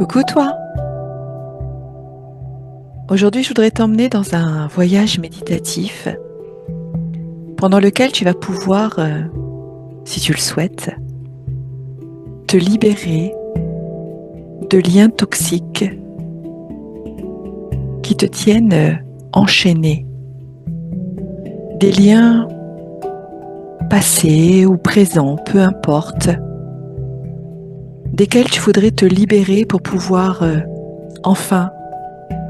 Coucou toi! Aujourd'hui, je voudrais t'emmener dans un voyage méditatif pendant lequel tu vas pouvoir, si tu le souhaites, te libérer de liens toxiques qui te tiennent enchaîné. Des liens passés ou présents, peu importe, desquels tu voudrais te libérer pour pouvoir enfin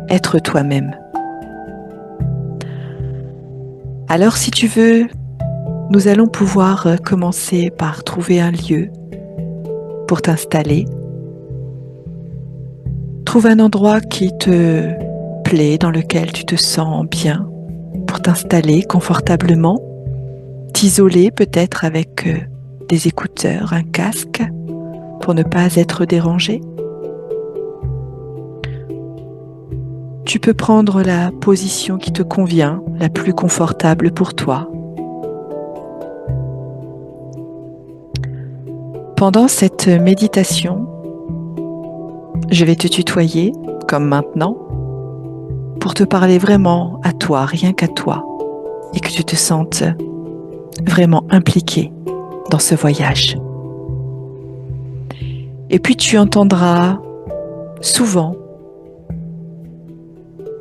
être toi-même. Alors si tu veux, nous allons pouvoir commencer par trouver un lieu pour t'installer. Trouve un endroit qui te plaît, dans lequel tu te sens bien, pour t'installer confortablement, t'isoler peut-être avec des écouteurs, un casque, pour ne pas être dérangé. Tu peux prendre la position qui te convient, la plus confortable pour toi. Pendant cette méditation, je vais te tutoyer, comme maintenant, pour te parler vraiment à toi, rien qu'à toi, et que tu te sentes vraiment impliqué dans ce voyage. Et puis tu entendras souvent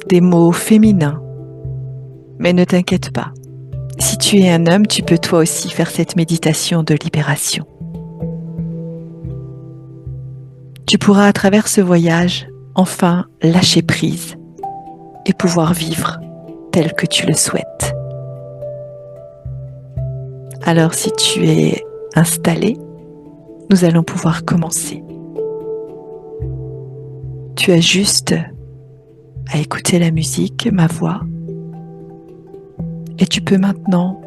des mots féminins, mais ne t'inquiète pas. Si tu es un homme, tu peux toi aussi faire cette méditation de libération. Tu pourras à travers ce voyage enfin lâcher prise et pouvoir vivre tel que tu le souhaites. Alors si tu es installé, nous allons pouvoir commencer. Tu as juste à écouter la musique, ma voix, et tu peux maintenant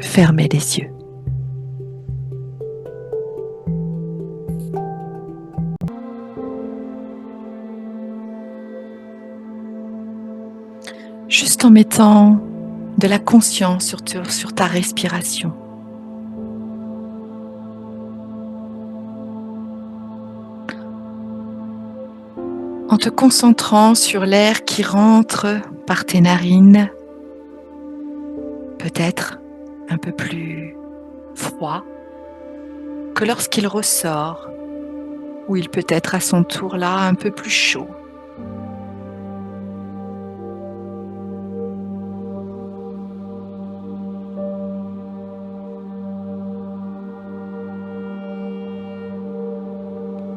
fermer les yeux. Juste en mettant de la conscience sur ta respiration. En te concentrant sur l'air qui rentre par tes narines, peut-être un peu plus froid que lorsqu'il ressort, ou il peut être à son tour là un peu plus chaud.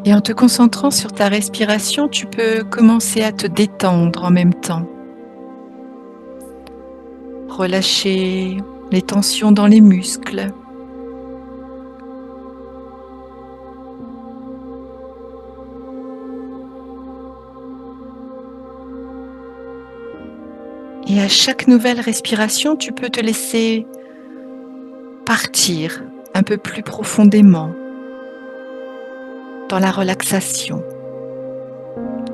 Et en te concentrant sur ta respiration, tu peux commencer à te détendre en même temps. Relâcher les tensions dans les muscles. Et à chaque nouvelle respiration, tu peux te laisser partir un peu plus profondément dans la relaxation,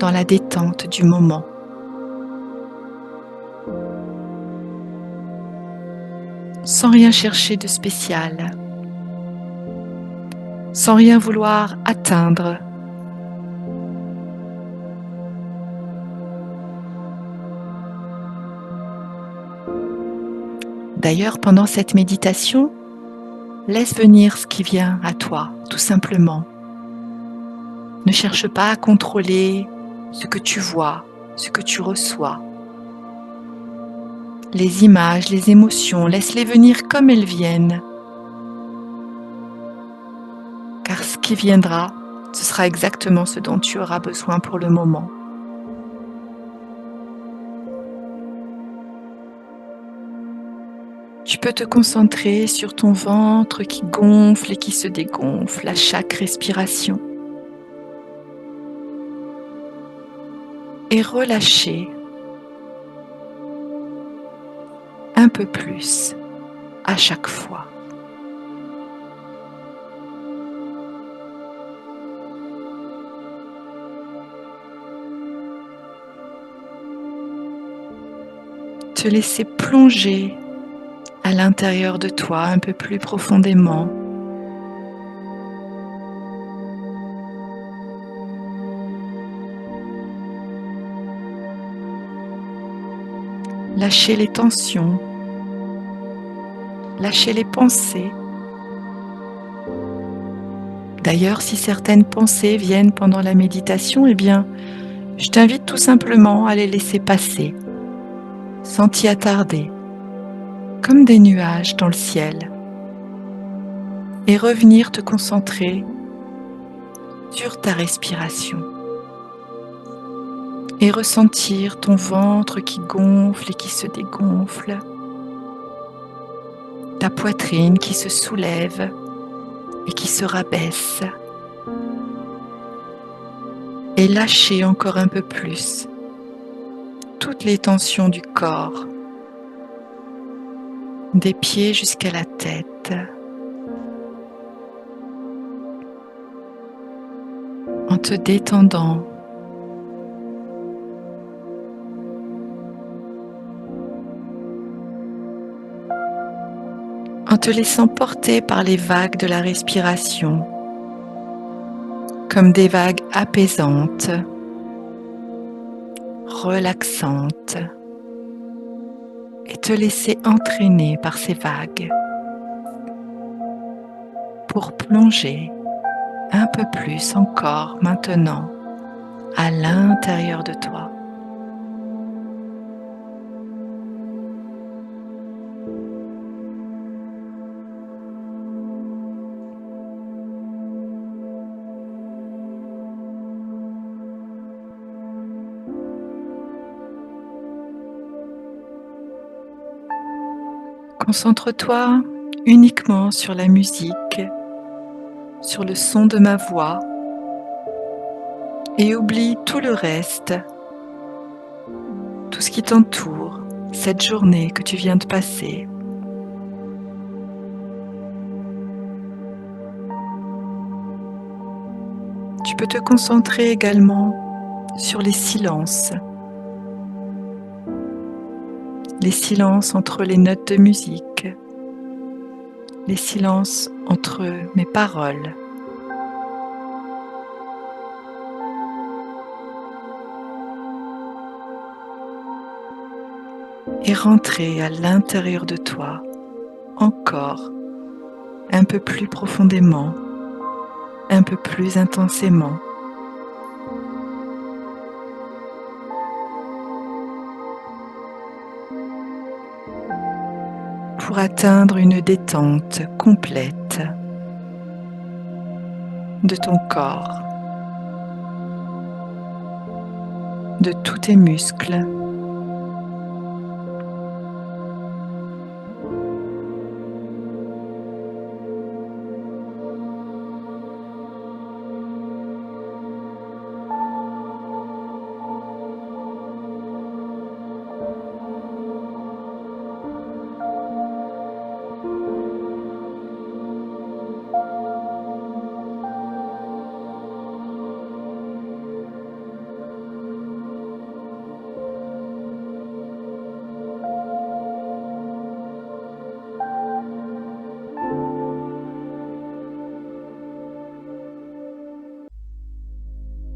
dans la détente du moment. Sans rien chercher de spécial, sans rien vouloir atteindre. D'ailleurs, pendant cette méditation, laisse venir ce qui vient à toi, tout simplement. Ne cherche pas à contrôler ce que tu vois, ce que tu reçois. Les images, les émotions, laisse-les venir comme elles viennent. Car ce qui viendra, ce sera exactement ce dont tu auras besoin pour le moment. Tu peux te concentrer sur ton ventre qui gonfle et qui se dégonfle à chaque respiration. Et relâcher un peu plus à chaque fois. Te laisser plonger à l'intérieur de toi un peu plus profondément. Lâcher les tensions, lâcher les pensées. D'ailleurs, si certaines pensées viennent pendant la méditation, eh bien, je t'invite tout simplement à les laisser passer, sans t'y attarder, comme des nuages dans le ciel, et revenir te concentrer sur ta respiration et ressentir ton ventre qui gonfle et qui se dégonfle, ta poitrine qui se soulève et qui se rabaisse, et lâcher encore un peu plus toutes les tensions du corps, des pieds jusqu'à la tête, en te détendant. En te laissant porter par les vagues de la respiration, comme des vagues apaisantes, relaxantes, et te laisser entraîner par ces vagues pour plonger un peu plus encore maintenant à l'intérieur de toi. Concentre-toi uniquement sur la musique, sur le son de ma voix, et oublie tout le reste, tout ce qui t'entoure, cette journée que tu viens de passer. Tu peux te concentrer également sur les silences entre les notes de musique, les silences entre mes paroles. Et rentrer à l'intérieur de toi encore un peu plus profondément, un peu plus intensément. Pour atteindre une détente complète de ton corps, de tous tes muscles.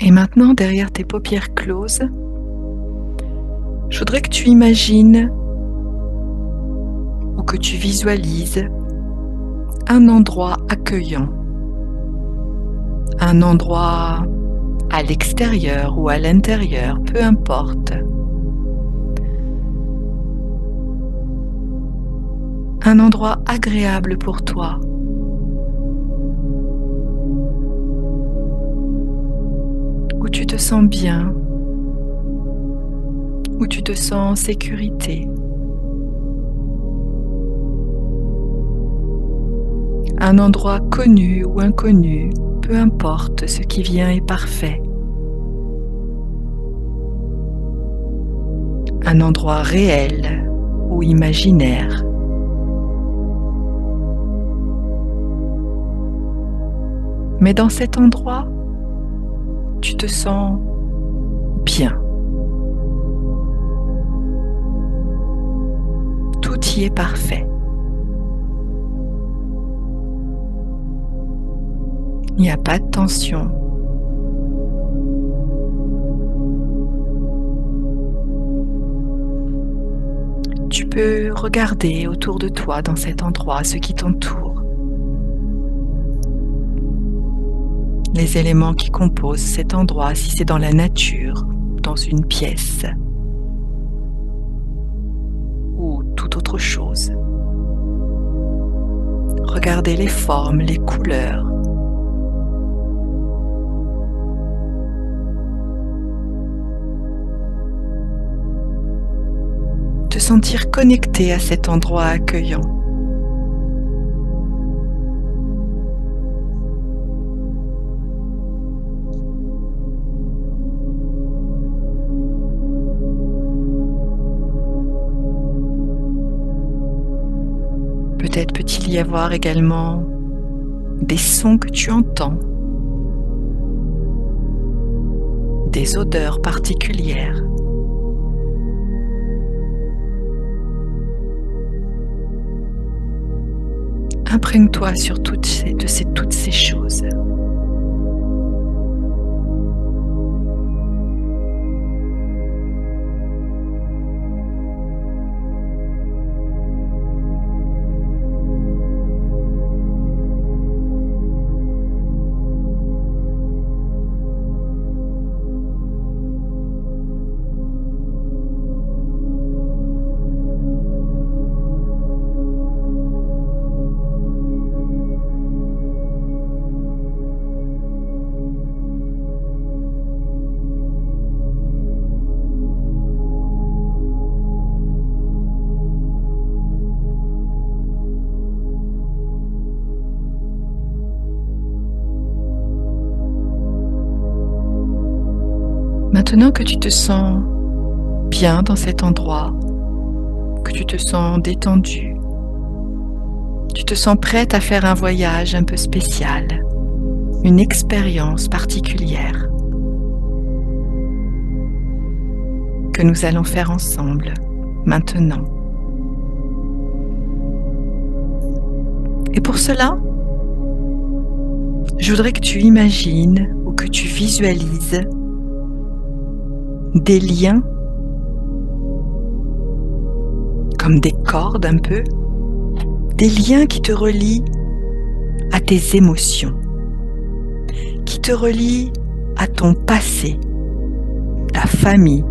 Et maintenant, derrière tes paupières closes, je voudrais que tu imagines ou que tu visualises un endroit accueillant, un endroit à l'extérieur ou à l'intérieur, peu importe. Un endroit agréable pour toi. Où tu te sens bien, où tu te sens en sécurité. Un endroit connu ou inconnu, peu importe, ce qui vient est parfait. Un endroit réel ou imaginaire. Mais dans cet endroit, tu te sens bien. Tout y est parfait. Il n'y a pas de tension. Tu peux regarder autour de toi dans cet endroit, ce qui t'entoure, les éléments qui composent cet endroit, si c'est dans la nature, dans une pièce ou toute autre chose. Regardez les formes, les couleurs. Te sentir connecté à cet endroit accueillant. Peut-être peut-il y avoir également des sons que tu entends, des odeurs particulières. Imprègne-toi sur toutes ces choses. Maintenant que tu te sens bien dans cet endroit, que tu te sens détendu, tu te sens prête à faire un voyage un peu spécial, une expérience particulière que nous allons faire ensemble maintenant. Et pour cela, je voudrais que tu imagines ou que tu visualises des liens, comme des cordes un peu, des liens qui te relient à tes émotions, qui te relient à ton passé, ta famille,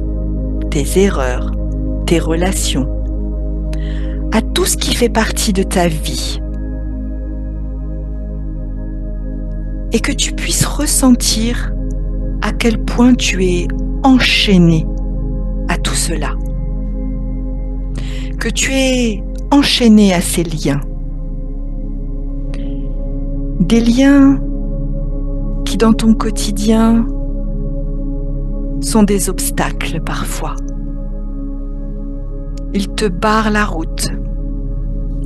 tes erreurs, tes relations, à tout ce qui fait partie de ta vie. Et que tu puisses ressentir à quel point tu es enchaîné à tout cela, que tu es enchaîné à ces liens, des liens qui dans ton quotidien sont des obstacles parfois. Ils te barrent la route,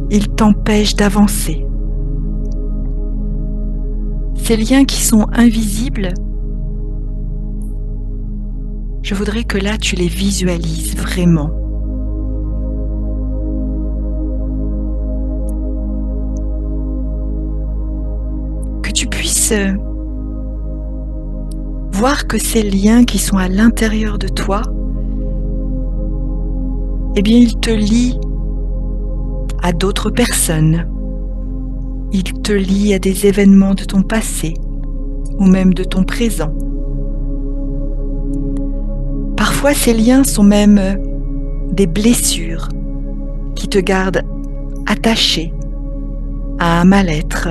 ils t'empêchent d'avancer. Ces liens qui sont invisibles, je voudrais que là, tu les visualises vraiment. Que tu puisses voir que ces liens qui sont à l'intérieur de toi, eh bien, ils te lient à d'autres personnes. Ils te lient à des événements de ton passé ou même de ton présent. Parfois, ces liens sont même des blessures qui te gardent attaché à un mal-être.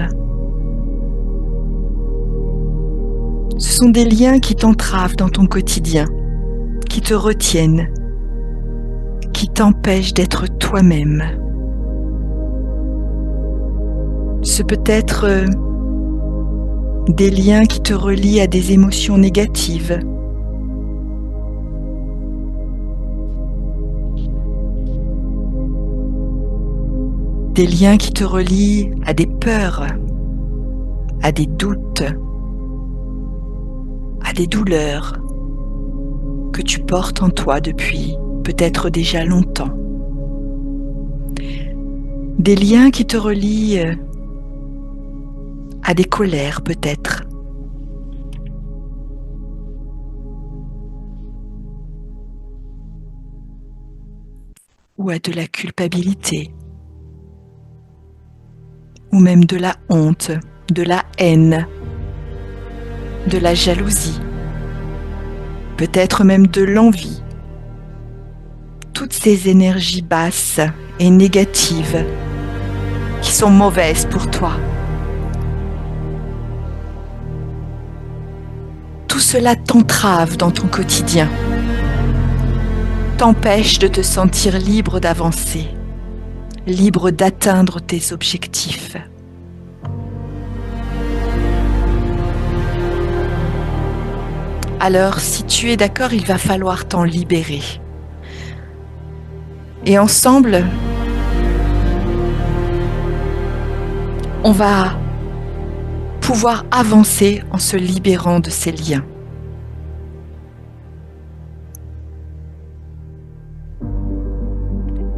Ce sont des liens qui t'entravent dans ton quotidien, qui te retiennent, qui t'empêchent d'être toi-même. Ce peut être des liens qui te relient à des émotions négatives. Des liens qui te relient à des peurs, à des doutes, à des douleurs que tu portes en toi depuis peut-être déjà longtemps. Des liens qui te relient à des colères peut-être. ou à de la culpabilité, ou même de la honte, de la haine, de la jalousie, peut-être même de l'envie. Toutes ces énergies basses et négatives qui sont mauvaises pour toi. Tout cela t'entrave dans ton quotidien, t'empêche de te sentir libre d'avancer, libre d'atteindre tes objectifs. Alors, si tu es d'accord, il va falloir t'en libérer. Et ensemble, on va pouvoir avancer en se libérant de ces liens.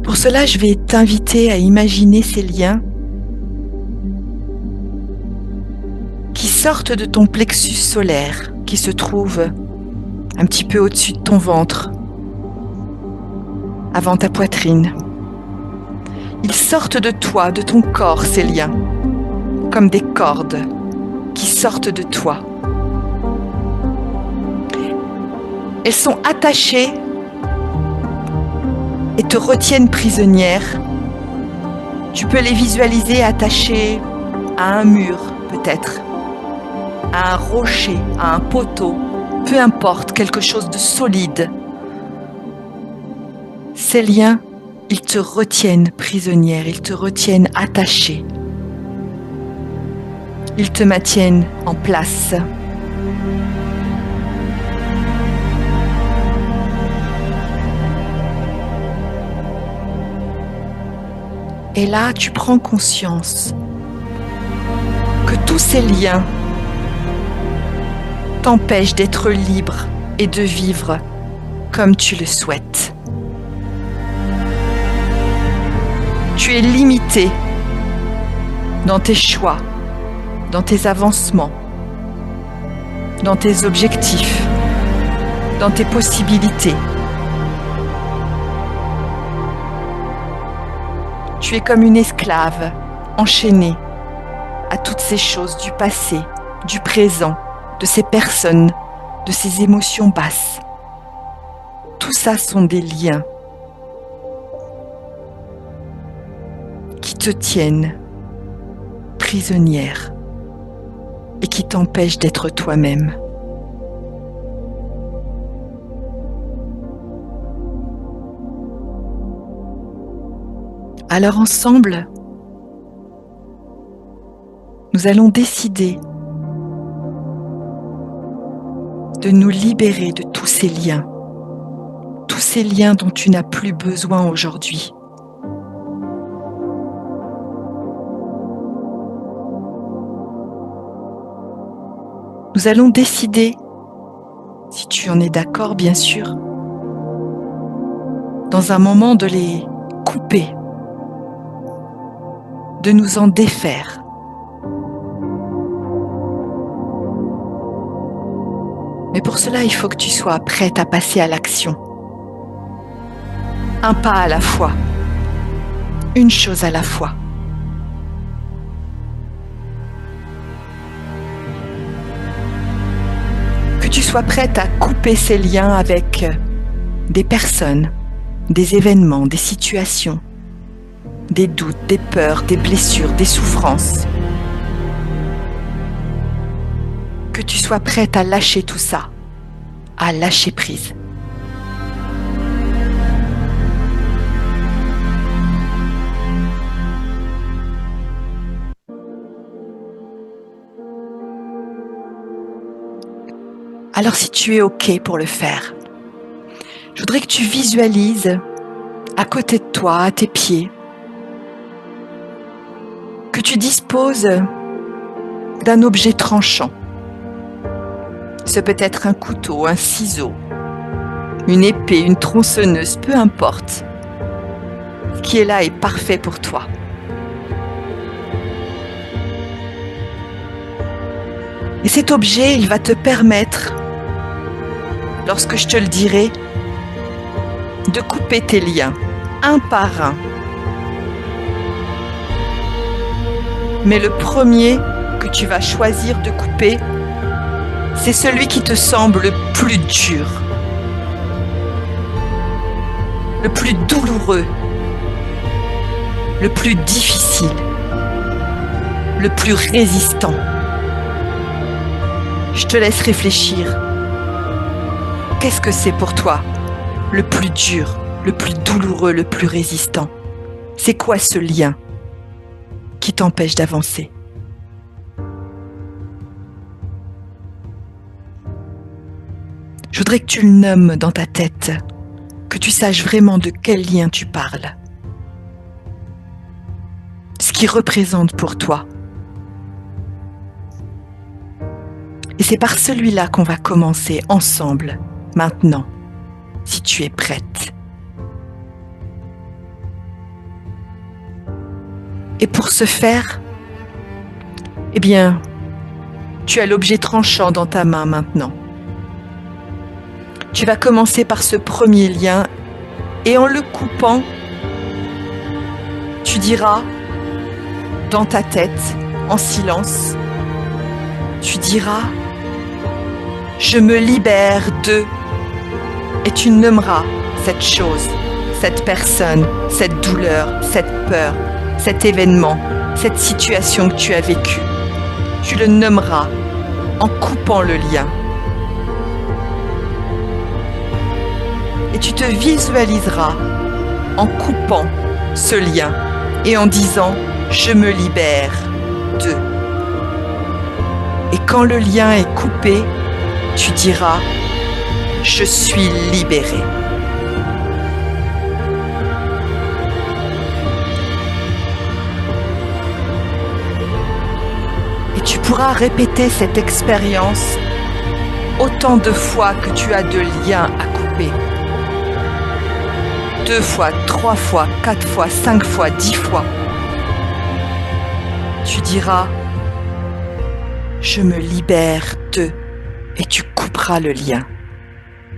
Pour cela, je vais t'inviter à imaginer ces liens qui sortent de ton plexus solaire, qui se trouve un petit peu au-dessus de ton ventre, avant ta poitrine. Ils sortent de toi, de ton corps, ces liens, comme des cordes qui sortent de toi. Elles sont attachées et te retiennent prisonnière. Tu peux les visualiser attachées à un mur, peut-être, à un rocher, à un poteau, peu importe, quelque chose de solide. Ces liens, ils te retiennent prisonnière, ils te retiennent attachée. Ils te maintiennent en place. Et là, tu prends conscience que tous ces liens t'empêchent d'être libre et de vivre comme tu le souhaites. Tu es limité dans tes choix, dans tes avancements, dans tes objectifs, dans tes possibilités. Tu es comme une esclave, enchaînée à toutes ces choses du passé, du présent, de ces personnes, de ces émotions basses. Tout ça sont des liens qui te tiennent prisonnière et qui t'empêchent d'être toi-même. Alors ensemble, nous allons décider de nous libérer de tous ces liens dont tu n'as plus besoin aujourd'hui. Nous allons décider, si tu en es d'accord bien sûr, dans un moment de les couper, de nous en défaire. Mais pour cela, il faut que tu sois prête à passer à l'action. Un pas à la fois, une chose à la fois. Que tu sois prête à couper ces liens avec des personnes, des événements, des situations, des doutes, des peurs, des blessures, des souffrances. Que tu sois prête à lâcher tout ça, à lâcher prise. Alors si tu es OK pour le faire, je voudrais que tu visualises à côté de toi, à tes pieds, que tu disposes d'un objet tranchant. Ce peut être un couteau, un ciseau, une épée, une tronçonneuse, peu importe. Ce qui est là est parfait pour toi. Et cet objet, il va te permettre, lorsque je te le dirai, de couper tes liens un par un. Mais le premier que tu vas choisir de couper, c'est celui qui te semble le plus dur, le plus douloureux, le plus difficile, le plus résistant. Je te laisse réfléchir. Qu'est-ce que c'est pour toi le plus dur, le plus douloureux, le plus résistant? C'est quoi ce lien qui t'empêche d'avancer? Je voudrais que tu le nommes dans ta tête, que tu saches vraiment de quel lien tu parles. Ce qu'il représente pour toi. Et c'est par celui-là qu'on va commencer ensemble, maintenant, si tu es prête. Et pour ce faire, eh bien, tu as l'objet tranchant dans ta main maintenant. Tu vas commencer par ce premier lien et en le coupant, tu diras dans ta tête, en silence, tu diras « Je me libère de » et tu nommeras cette chose, cette personne, cette douleur, cette peur, cet événement, cette situation que tu as vécue. Tu le nommeras en coupant le lien. Et tu te visualiseras en coupant ce lien et en disant « Je me libère de ». Et quand le lien est coupé, tu diras « Je suis libéré ». Et tu pourras répéter cette expérience autant de fois que tu as de liens à couper. 2 fois, 3 fois, 4 fois, 5 fois, 10 fois. Tu diras « Je me libère de » et tu couperas le lien.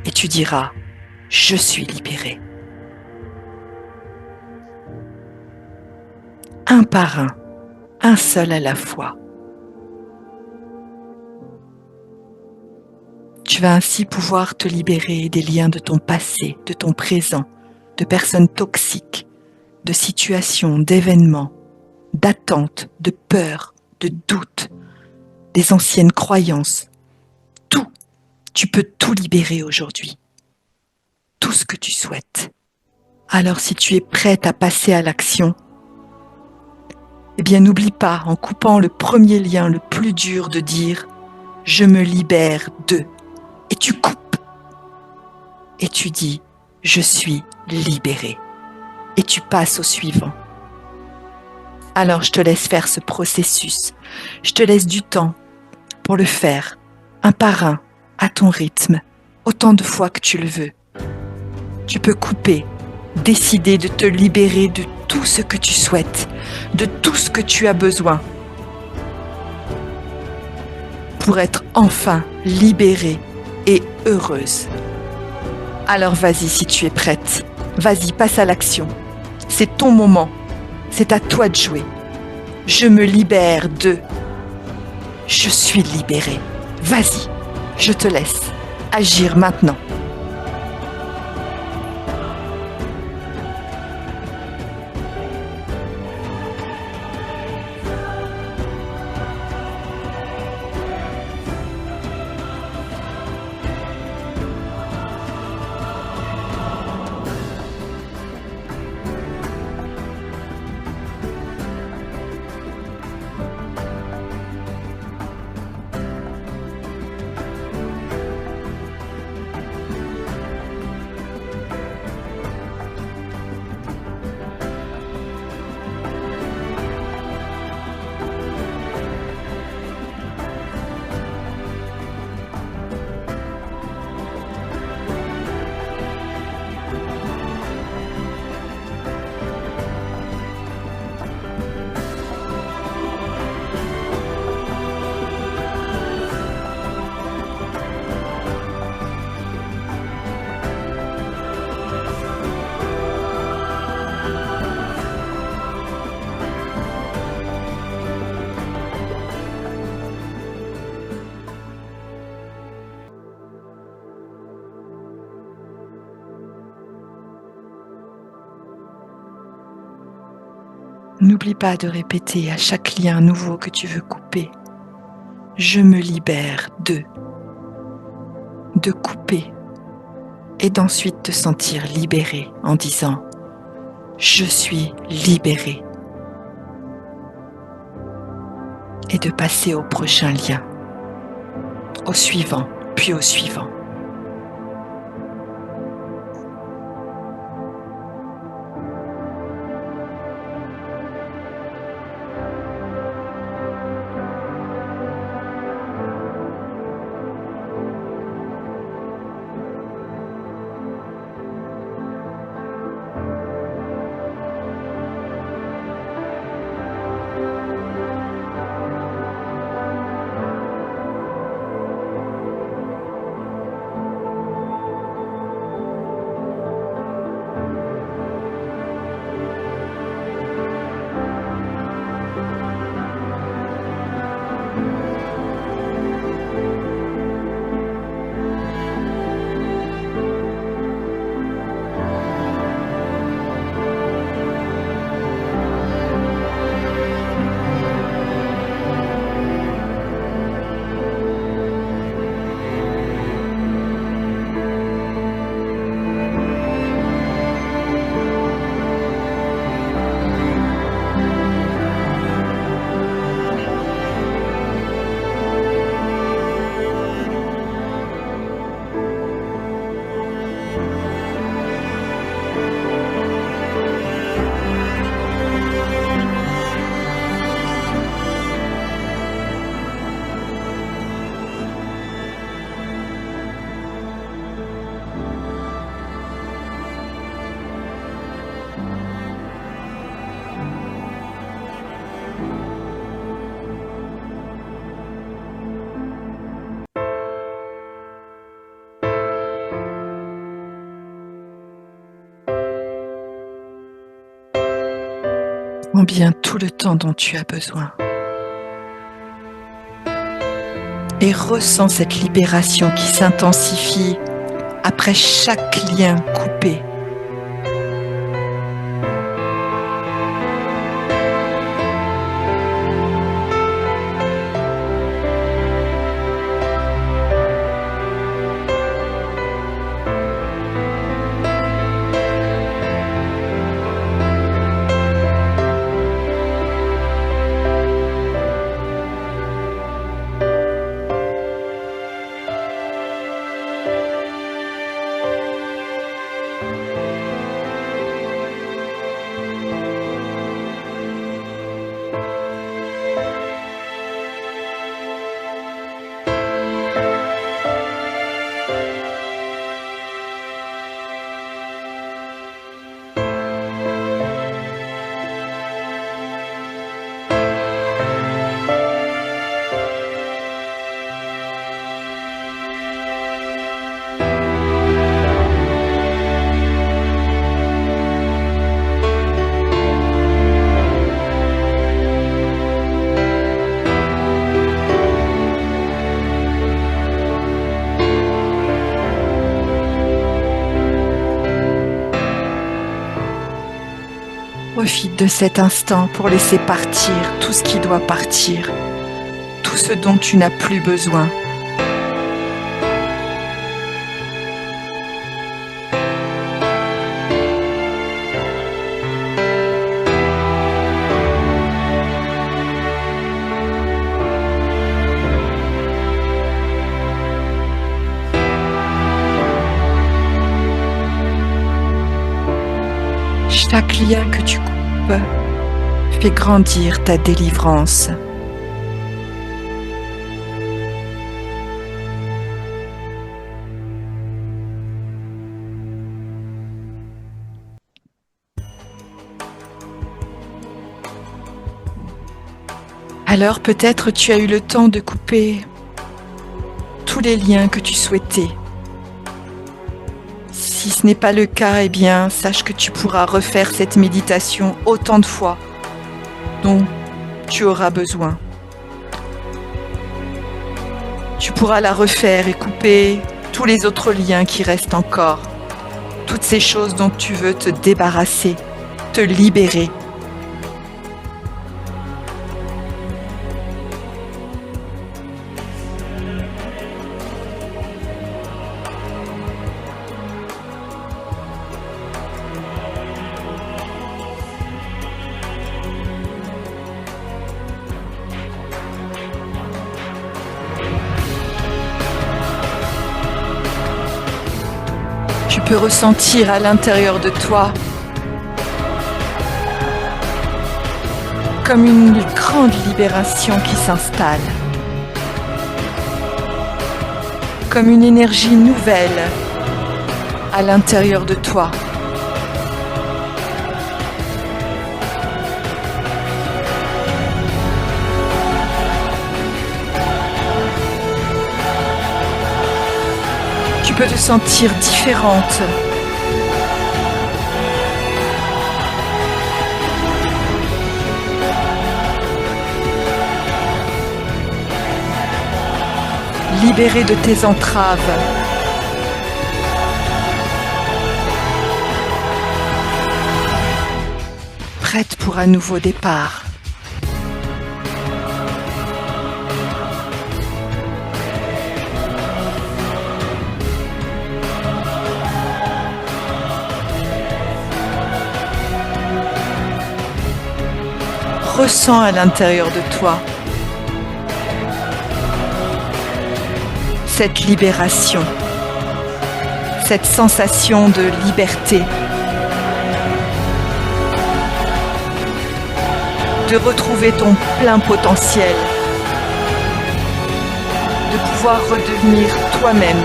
Et tu diras « Je suis libéré ». Un par un seul à la fois. Tu vas ainsi pouvoir te libérer des liens de ton passé, de ton présent, de personnes toxiques, de situations, d'événements, d'attentes, de peurs, de doutes, des anciennes croyances. Tout, tu peux tout libérer aujourd'hui. Tout ce que tu souhaites. Alors si tu es prête à passer à l'action, eh bien n'oublie pas, en coupant le premier lien le plus dur, de dire « Je me libère de » et tu coupes. Et tu dis « Je suis libéré » et tu passes au suivant. Alors je te laisse faire ce processus. Je te laisse du temps pour le faire, un par un, à ton rythme, autant de fois que tu le veux. Tu peux couper, décider de te libérer de tout ce que tu souhaites, de tout ce que tu as besoin, pour être enfin libérée et heureuse. Alors vas-y si tu es prête, vas-y, passe à l'action. C'est ton moment, c'est à toi de jouer. Je me libère de... Je suis libérée. Vas-y, je te laisse agir maintenant. N'oublie pas de répéter à chaque lien nouveau que tu veux couper. Je me libère de couper et d'ensuite te sentir libéré en disant je suis libéré et de passer au prochain lien, au suivant, puis au suivant. Prends bien tout le temps dont tu as besoin. Et ressens cette libération qui s'intensifie après chaque lien coupé. Profite de cet instant pour laisser partir tout ce qui doit partir, tout ce dont tu n'as plus besoin. Chaque lien que tu coupes fait grandir ta délivrance. Alors peut-être tu as eu le temps de couper tous les liens que tu souhaitais. Si ce n'est pas le cas, eh bien, sache que tu pourras refaire cette méditation autant de fois dont tu auras besoin. Tu pourras la refaire et couper tous les autres liens qui restent encore, toutes ces choses dont tu veux te débarrasser, te libérer. Tu peux ressentir à l'intérieur de toi comme une grande libération qui s'installe, comme une énergie nouvelle à l'intérieur de toi. Tu peux te sentir différente. Libérée de tes entraves. Prête pour un nouveau départ. Ressens à l'intérieur de toi cette libération, cette sensation de liberté, de retrouver ton plein potentiel, de pouvoir redevenir toi-même.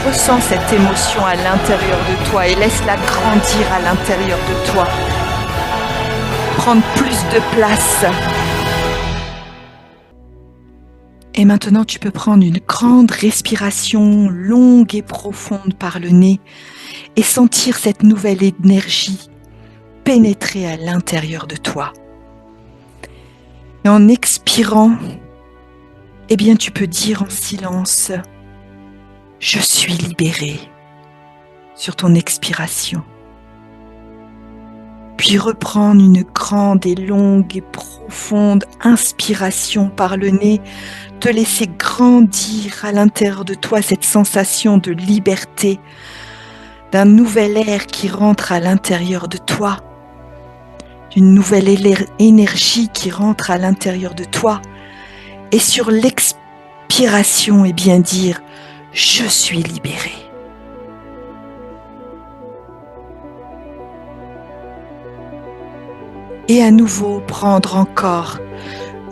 Ressens cette émotion à l'intérieur de toi et laisse-la grandir à l'intérieur de toi. Prendre plus de place. Et maintenant, tu peux prendre une grande respiration longue et profonde par le nez et sentir cette nouvelle énergie pénétrer à l'intérieur de toi. Et en expirant, eh bien, tu peux dire en silence « Je suis libéré » sur ton expiration. Puis reprendre une grande et longue et profonde inspiration par le nez, te laisser grandir à l'intérieur de toi cette sensation de liberté, d'un nouvel air qui rentre à l'intérieur de toi, d'une nouvelle énergie qui rentre à l'intérieur de toi. Et sur l'expiration, eh bien dire « Je suis libéré ». Et à nouveau prendre encore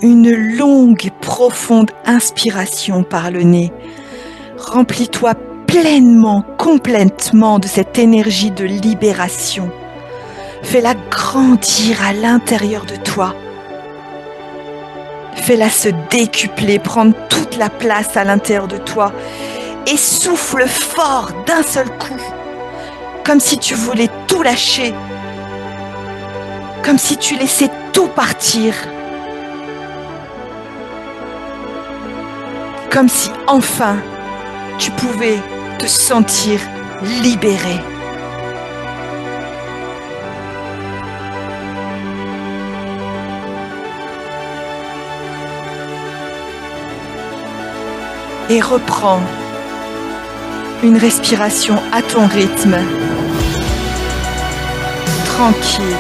une longue et profonde inspiration par le nez. Remplis-toi pleinement, complètement de cette énergie de libération. Fais-la grandir à l'intérieur de toi. Fais-la se décupler, prendre toute la place à l'intérieur de toi. Et souffle fort d'un seul coup, comme si tu voulais tout lâcher. Comme si tu laissais tout partir. Comme si enfin tu pouvais te sentir libéré. Et reprends une respiration à ton rythme, tranquille.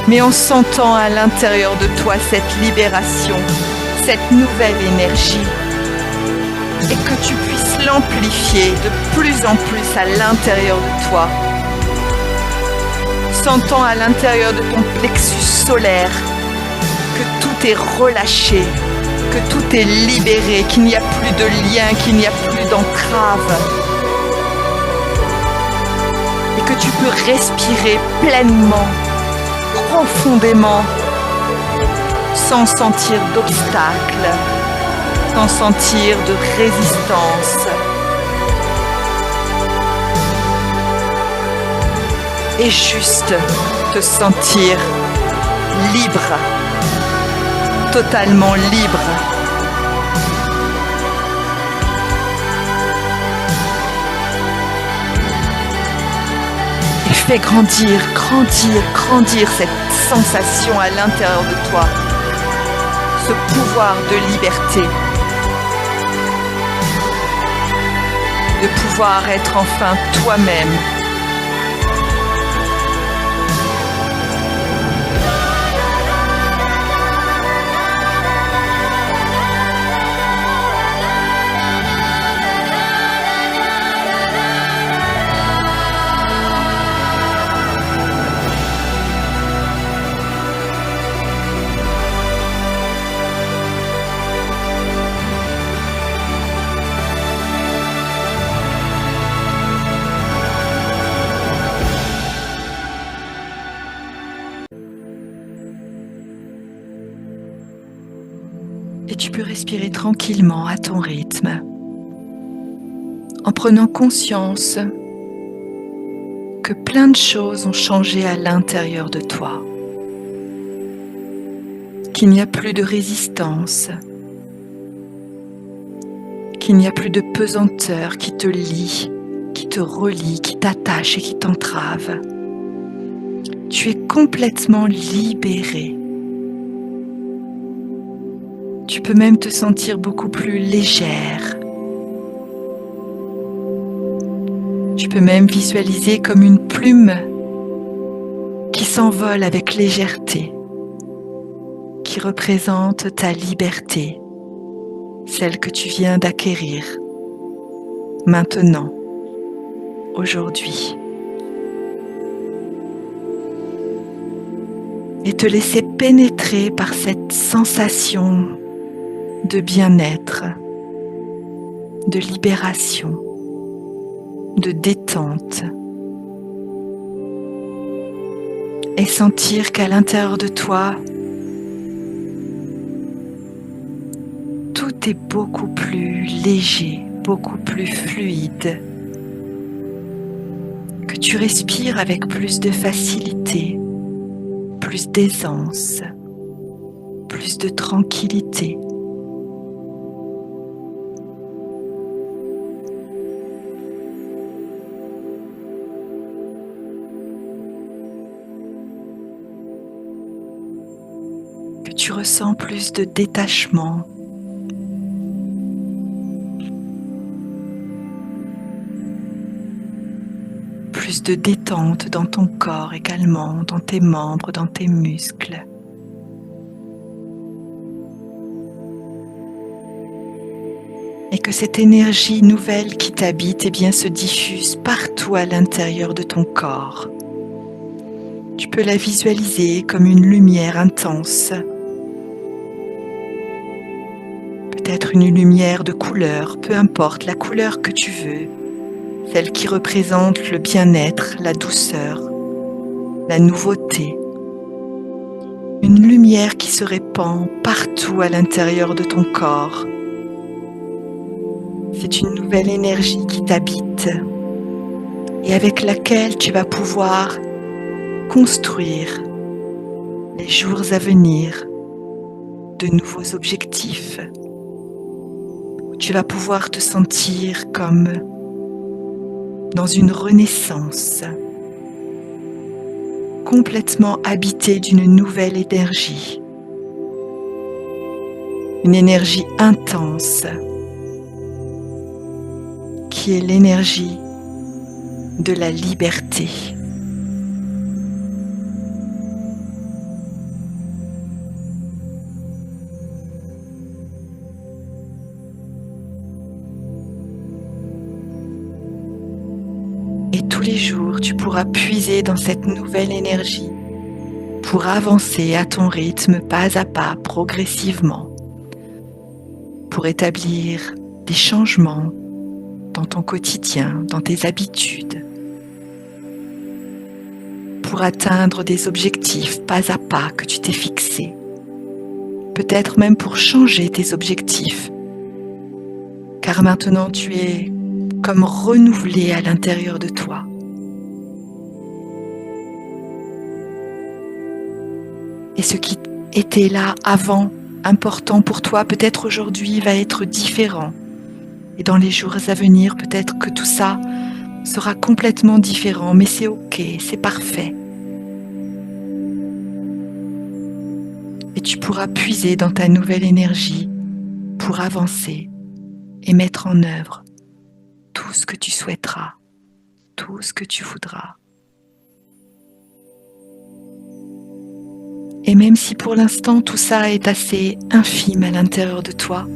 Mais en sentant à l'intérieur de toi cette libération, cette nouvelle énergie, et que tu puisses l'amplifier de plus en plus à l'intérieur de toi. Sentant à l'intérieur de ton plexus solaire que tout est relâché, que tout est libéré, qu'il n'y a plus de lien, qu'il n'y a plus d'entrave. Et que tu peux respirer pleinement, profondément, sans sentir d'obstacle, sans sentir de résistance. Et juste te sentir libre, totalement libre. Et fais grandir, grandir, grandir cette sensation à l'intérieur de toi, ce pouvoir de liberté, de pouvoir être enfin toi-même. Et tu peux respirer tranquillement à ton rythme, en prenant conscience que plein de choses ont changé à l'intérieur de toi, qu'il n'y a plus de résistance, qu'il n'y a plus de pesanteur qui te lie, qui te relie, qui t'attache et qui t'entrave. Tu es complètement libéré. Tu peux même te sentir beaucoup plus légère. Tu peux même visualiser comme une plume qui s'envole avec légèreté, qui représente ta liberté, celle que tu viens d'acquérir maintenant, aujourd'hui. Et te laisser pénétrer par cette sensation de bien-être, de libération, de détente. Et sentir qu'à l'intérieur de toi, tout est beaucoup plus léger, beaucoup plus fluide, que tu respires avec plus de facilité, plus d'aisance, plus de tranquillité. Que tu ressens plus de détachement, plus de détente dans ton corps également, dans tes membres, dans tes muscles. Et que cette énergie nouvelle qui t'habite eh bien, se diffuse partout à l'intérieur de ton corps. Tu peux la visualiser comme une lumière intense. Peut-être une lumière de couleur, peu importe la couleur que tu veux. Celle qui représente le bien-être, la douceur, la nouveauté. Une lumière qui se répand partout à l'intérieur de ton corps. C'est une nouvelle énergie qui t'habite et avec laquelle tu vas pouvoir construire les jours à venir de nouveaux objectifs. Tu vas pouvoir te sentir comme dans une renaissance, complètement habité d'une nouvelle énergie, une énergie intense qui est l'énergie de la liberté. Et tous les jours, tu pourras puiser dans cette nouvelle énergie pour avancer à ton rythme, pas à pas, progressivement, pour établir des changements dans ton quotidien, dans tes habitudes, pour atteindre des objectifs pas à pas que tu t'es fixés, peut-être même pour changer tes objectifs, car maintenant tu es comme renouvelé à l'intérieur de toi. Et ce qui était là avant, important pour toi, peut-être aujourd'hui va être différent. Et dans les jours à venir, peut-être que tout ça sera complètement différent, mais c'est ok, c'est parfait. Et tu pourras puiser dans ta nouvelle énergie pour avancer et mettre en œuvre tout ce que tu souhaiteras, tout ce que tu voudras. Et même si pour l'instant tout ça est assez infime à l'intérieur de toi,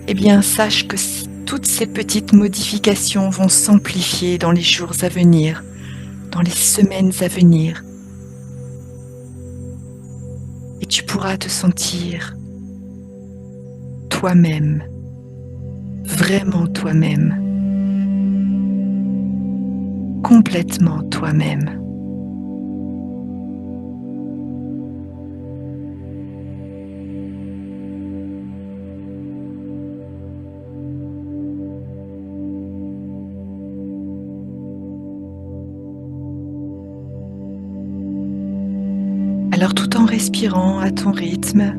eh bien sache que toutes ces petites modifications vont s'amplifier dans les jours à venir, dans les semaines à venir. Et tu pourras te sentir toi-même, vraiment toi-même, complètement toi-même. Alors tout en respirant à ton rythme,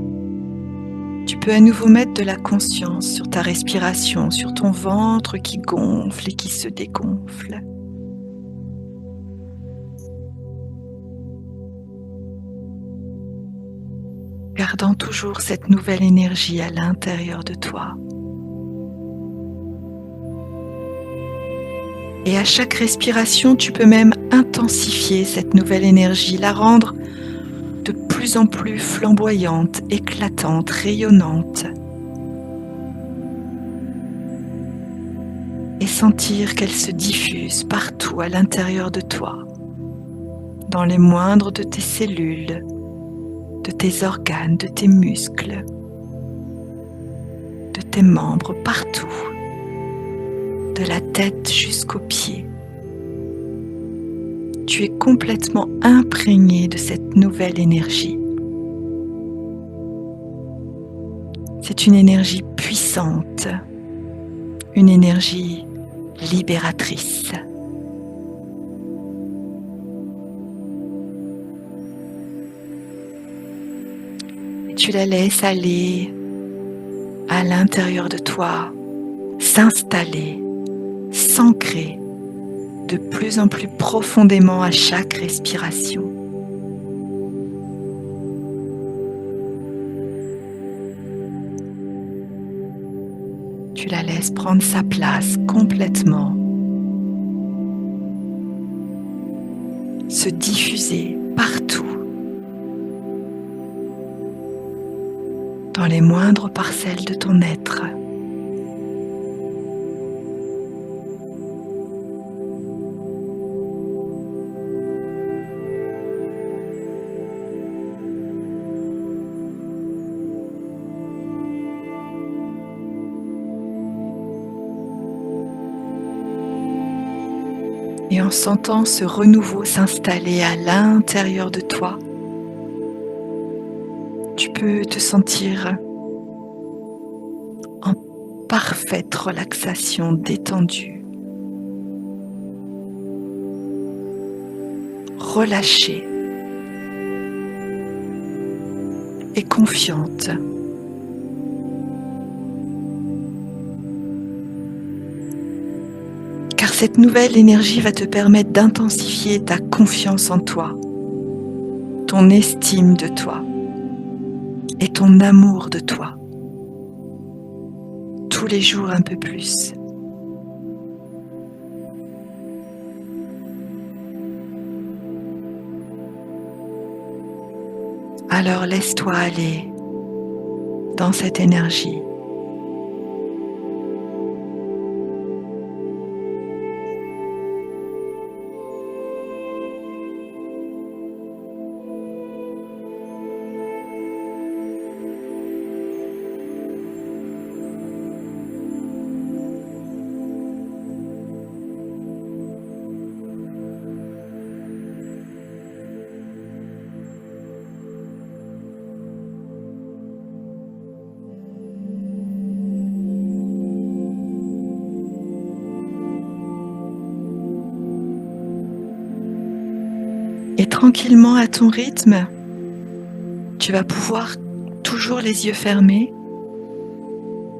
tu peux à nouveau mettre de la conscience sur ta respiration, sur ton ventre qui gonfle et qui se dégonfle. Gardant toujours cette nouvelle énergie à l'intérieur de toi. Et à chaque respiration, tu peux même intensifier cette nouvelle énergie, la rendre de plus en plus flamboyante, éclatante, rayonnante. Et sentir qu'elle se diffuse partout à l'intérieur de toi, dans les moindres de tes cellules, de tes organes, de tes muscles, de tes membres, partout, de la tête jusqu'aux pieds. Tu es complètement imprégné de cette nouvelle énergie. C'est une énergie puissante, une énergie libératrice. Et tu la laisses aller à l'intérieur de toi, s'installer, s'ancrer de plus en plus profondément à chaque respiration. Tu la laisses prendre sa place complètement, se diffuser partout, dans les moindres parcelles de ton être. Et en sentant ce renouveau s'installer à l'intérieur de toi, tu peux te sentir en parfaite relaxation, détendue, relâchée et confiante. Car cette nouvelle énergie va te permettre d'intensifier ta confiance en toi, ton estime de toi et ton amour de toi. Tous les jours un peu plus. Alors laisse-toi aller dans cette énergie. Et tranquillement à ton rythme, tu vas pouvoir, toujours les yeux fermés,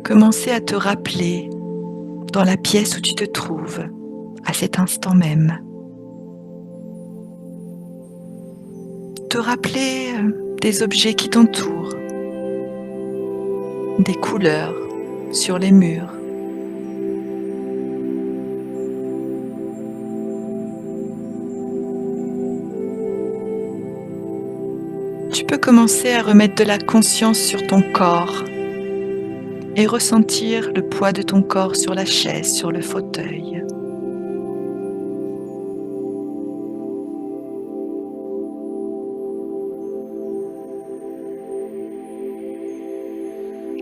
commencer à te rappeler dans la pièce où tu te trouves, à cet instant même. Te rappeler des objets qui t'entourent, des couleurs sur les murs, tu peux commencer à remettre de la conscience sur ton corps et ressentir le poids de ton corps sur la chaise, sur le fauteuil.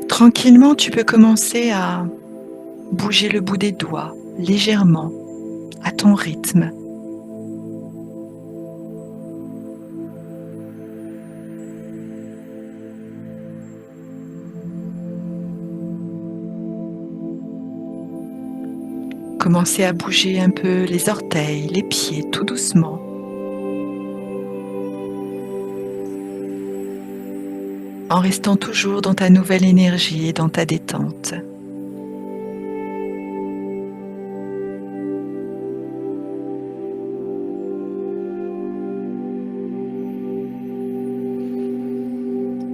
Tranquillement, tu peux commencer à bouger le bout des doigts, légèrement, à ton rythme. Commencez à bouger un peu les orteils, les pieds, tout doucement. en restant toujours dans ta nouvelle énergie et dans ta détente.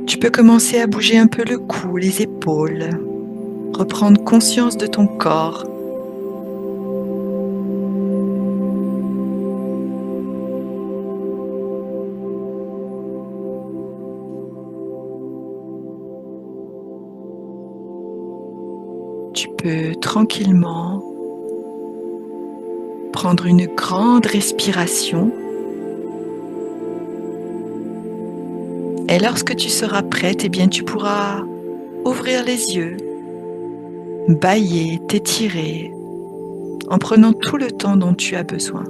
Tu peux commencer à bouger un peu le cou, les épaules, reprendre conscience de ton corps. Tu peux tranquillement prendre une grande respiration. Et lorsque tu seras prête, eh bien, tu pourras ouvrir les yeux, bâiller, t'étirer, en prenant tout le temps dont tu as besoin.